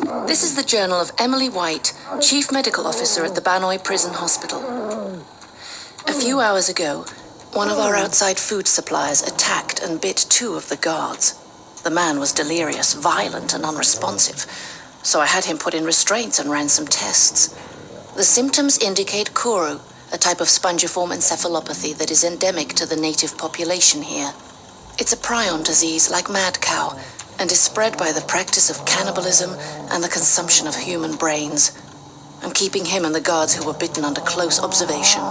This is the journal of Emily White, Chief Medical Officer at the Banoi Prison Hospital. A few hours ago, one of our outside food suppliers attacked and bit 2 of the guards. The man was delirious, violent, and unresponsive, so I had him put in restraints and ran some tests. The symptoms indicate Kuru, a type of spongiform encephalopathy that is endemic to the native population here. It's a prion disease like mad cow, and is spread by the practice of cannibalism and the consumption of human brains. I'm keeping him and the guards who were bitten under close observation.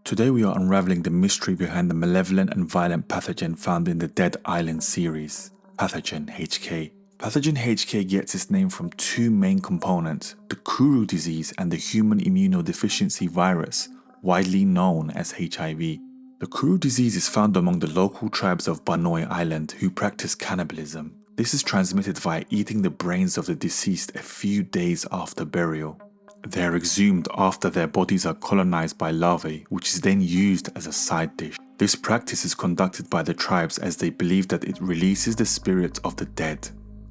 Today we are unraveling the mystery behind the malevolent and violent pathogen found in the Dead Island series, Pathogen HK. Pathogen HK gets its name from 2 main components, the Kuru disease and the human immunodeficiency virus, widely known as HIV. The Kuru disease is found among the local tribes of Banoi Island who practice cannibalism. This is transmitted via eating the brains of the deceased a few days after burial. They are exhumed after their bodies are colonized by larvae, which is then used as a side dish. This practice is conducted by the tribes as they believe that it releases the spirits of the dead.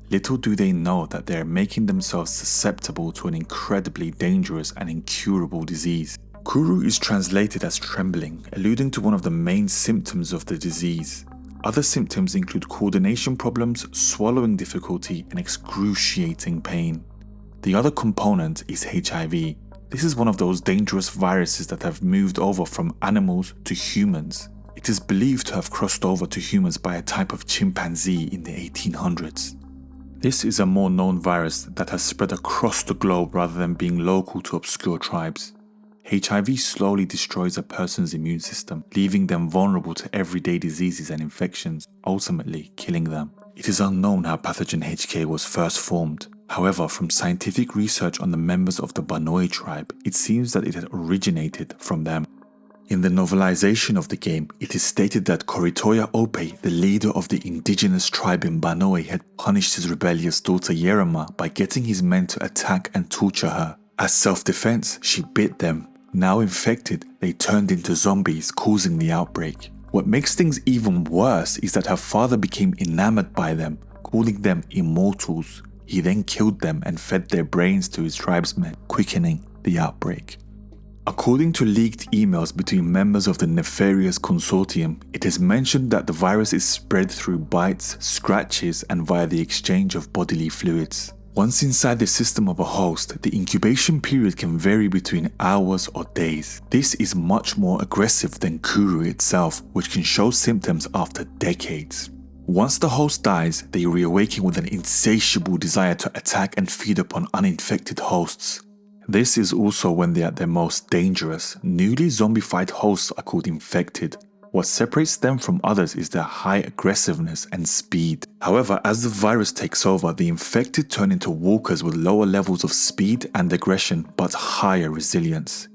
Little do they know that they are making themselves susceptible to an incredibly dangerous and incurable disease. Kuru is translated as trembling, alluding to one of the main symptoms of the disease. Other symptoms include coordination problems, swallowing difficulty, and excruciating pain. The other component is HIV. This is one of those dangerous viruses that have moved over from animals to humans. It is believed to have crossed over to humans by a type of chimpanzee in the 1800s. This is a more known virus that has spread across the globe rather than being local to obscure tribes. HIV slowly destroys a person's immune system, leaving them vulnerable to everyday diseases and infections, ultimately killing them. It is unknown how pathogen HK was first formed. However, from scientific research on the members of the Banoi tribe, it seems that it had originated from them. In the novelization of the game, it is stated that Koritoya Ope, the leader of the indigenous tribe in Banoi, had punished his rebellious daughter Yerema by getting his men to attack and torture her. As self-defense, she bit them. Now infected, they turned into zombies, causing the outbreak. What makes things even worse is that her father became enamored by them, calling them immortals. He then killed them and fed their brains to his tribesmen, quickening the outbreak. According to leaked emails between members of the nefarious consortium, it is mentioned that the virus is spread through bites, scratches, and via the exchange of bodily fluids. Once inside the system of a host, the incubation period can vary between hours or days. This is much more aggressive than Kuru itself, which can show symptoms after decades. Once the host dies, they reawaken with an insatiable desire to attack and feed upon uninfected hosts. This is also when they are at their most dangerous. Newly zombified hosts are called infected. What separates them from others is their high aggressiveness and speed. However, as the virus takes over, the infected turn into walkers with lower levels of speed and aggression, but higher resilience.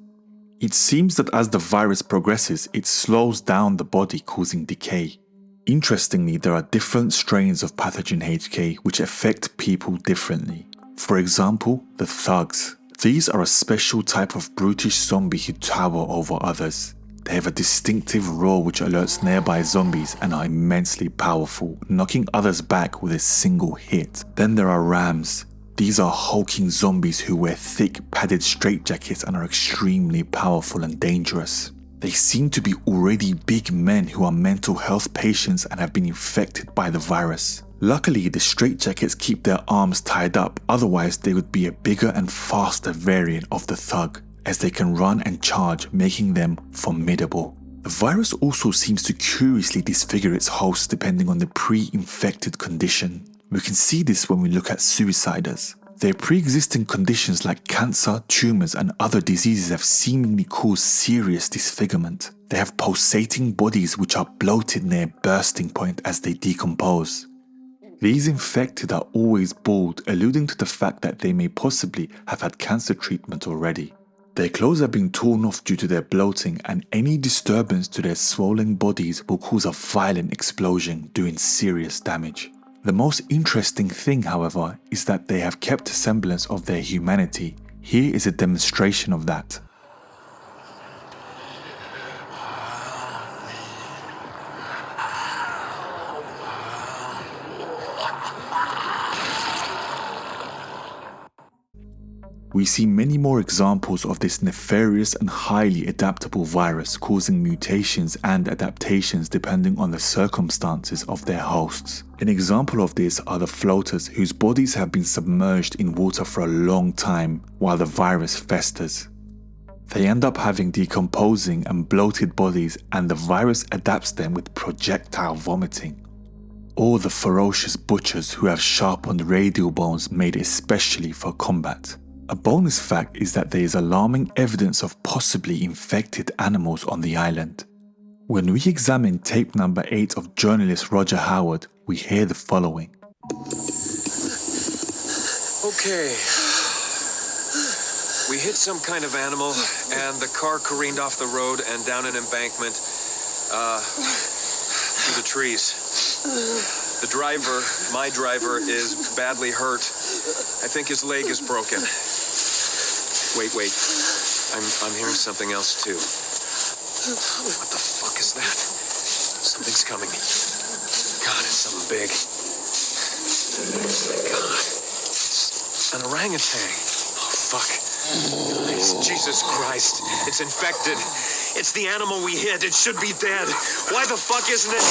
It seems that as the virus progresses, it slows down the body, causing decay. Interestingly, there are different strains of pathogen HK which affect people differently. For example, the thugs. These are a special type of brutish zombie who tower over others. They have a distinctive roar which alerts nearby zombies and are immensely powerful, knocking others back with a single hit. Then there are rams. These are hulking zombies who wear thick padded straitjackets and are extremely powerful and dangerous. They seem to be already big men who are mental health patients and have been infected by the virus. Luckily, the straitjackets keep their arms tied up, otherwise they would be a bigger and faster variant of the thug, as they can run and charge, making them formidable. The virus also seems to curiously disfigure its host depending on the pre-infected condition. We can see this when we look at suiciders. Their pre-existing conditions like cancer, tumors, and other diseases have seemingly caused serious disfigurement. They have pulsating bodies which are bloated near bursting point as they decompose. These infected are always bald, alluding to the fact that they may possibly have had cancer treatment already. Their clothes are being torn off due to their bloating, and any disturbance to their swollen bodies will cause a violent explosion, doing serious damage. The most interesting thing, however, is that they have kept a semblance of their humanity. Here is a demonstration of that. We see many more examples of this nefarious and highly adaptable virus causing mutations and adaptations depending on the circumstances of their hosts. An example of this are the floaters whose bodies have been submerged in water for a long time while the virus festers. They end up having decomposing and bloated bodies, and the virus adapts them with projectile vomiting. Or the ferocious butchers who have sharpened radial bones made especially for combat. A bonus fact is that there is alarming evidence of possibly infected animals on the island. When we examine tape number 8 of journalist Roger Howard, we hear the following. Okay. We hit some kind of animal, and the car careened off the road and down an embankment, through the trees. The driver, my driver, is badly hurt. I think his leg is broken. Wait. I'm hearing something else, too. What the fuck is that? Something's coming. God, it's something big. God, it's an orangutan. Oh, fuck. Guys, Jesus Christ. It's infected. It's the animal we hit. It should be dead. Why the fuck isn't it?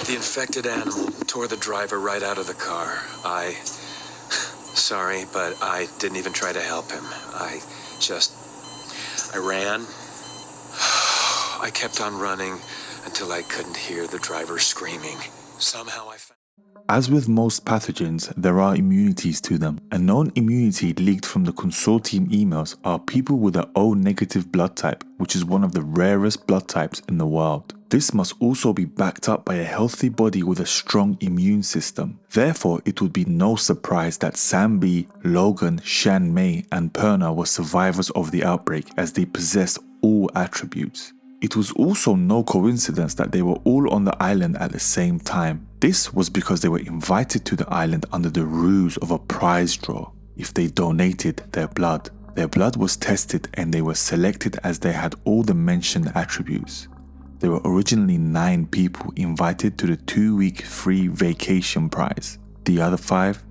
The infected animal tore the driver right out of the car. Sorry, but I didn't even try to help him. I ran. I kept on running until I couldn't hear the driver screaming. Somehow I found... As with most pathogens, there are immunities to them. A known immunity leaked from the consortium emails are people with an O negative blood type, which is one of the rarest blood types in the world. This must also be backed up by a healthy body with a strong immune system. Therefore, it would be no surprise that Sam B, Logan, Shan Mei, and Perna were survivors of the outbreak, as they possessed all attributes. It was also no coincidence that they were all on the island at the same time. This was because they were invited to the island under the ruse of a prize draw if they donated their blood. Their blood was tested and they were selected as they had all the mentioned attributes. There were originally 9 people invited to the 2-week free vacation prize. The other 5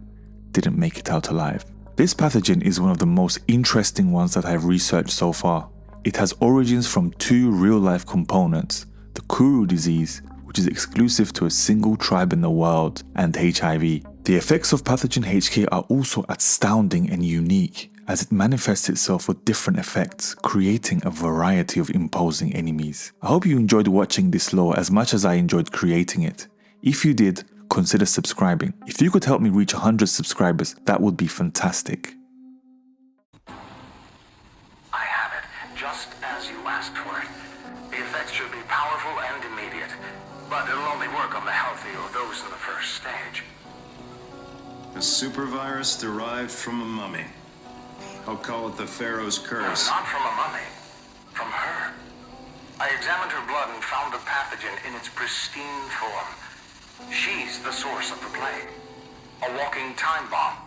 didn't make it out alive. This pathogen is one of the most interesting ones that I've researched so far. It has origins from 2 real-life components, the Kuru disease, which is exclusive to a single tribe in the world, and HIV. The effects of pathogen HK are also astounding and unique, as it manifests itself with different effects, creating a variety of imposing enemies. I hope you enjoyed watching this lore as much as I enjoyed creating it. If you did, consider subscribing. If you could help me reach 100 subscribers, that would be fantastic. I have it, just as you asked for it. The effects should be powerful and immediate, but it'll only work on the healthy or those in the first stage. A super virus derived from a mummy. I'll call it the Pharaoh's curse. Not from a mummy. From her. I examined her blood and found the pathogen in its pristine form. She's the source of the plague. A walking time bomb.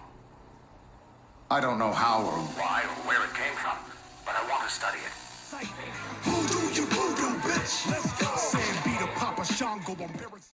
I don't know how or Why or where it came from, but I want to study it. Voodoo, you voodoo, bitch. Let's go. Sam be the Papa Shango.